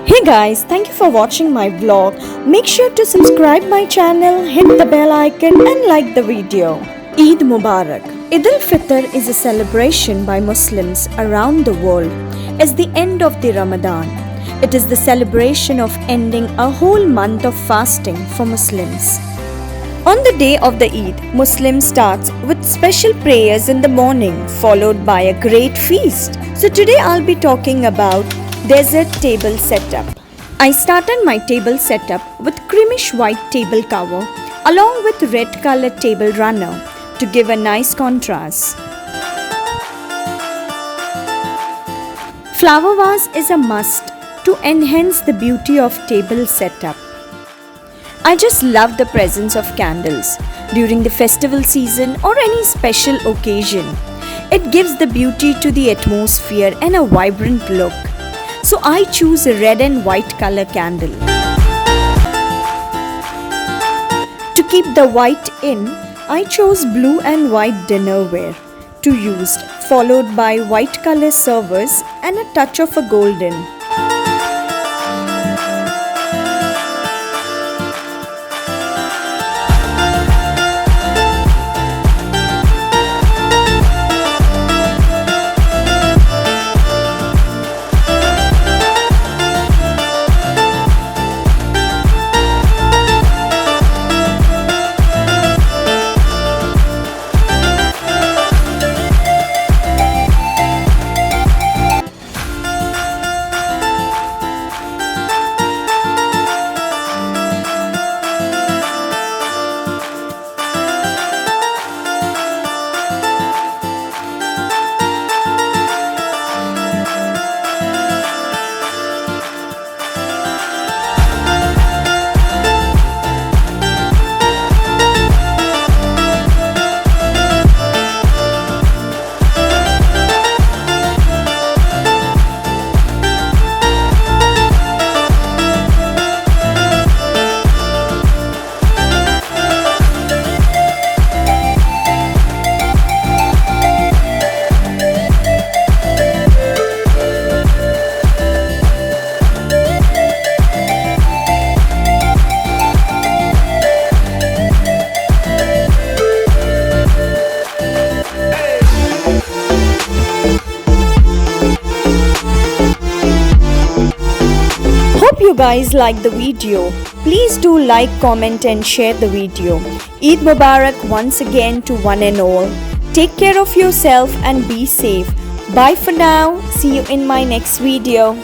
Hey guys, thank you for watching my vlog. Make sure to subscribe my channel, hit the bell icon and like the video. Eid Mubarak. Eid al-Fitr is a celebration by Muslims around the world as the end of the Ramadan. It is the celebration of ending a whole month of fasting for Muslims. On the day of the Eid, Muslim starts with special prayers in the morning followed by a great feast. So today I'll be talking about dessert table setup. I started my table setup with creamish white table cover along with red colored table runner to give a nice contrast. Flower vase is a must to enhance the beauty of table setup. I just love the presence of candles during the festival season or any special occasion. It gives the beauty to the atmosphere and a vibrant look. So I choose a red and white color candle. To keep the white in, I chose blue and white dinnerware to use, followed by white color servers and a touch of a golden. Hope you guys like the video. Please do like, comment and share the video. Eid Mubarak once again to one and all. Take care of yourself and be safe. Bye for now. See you in my next video.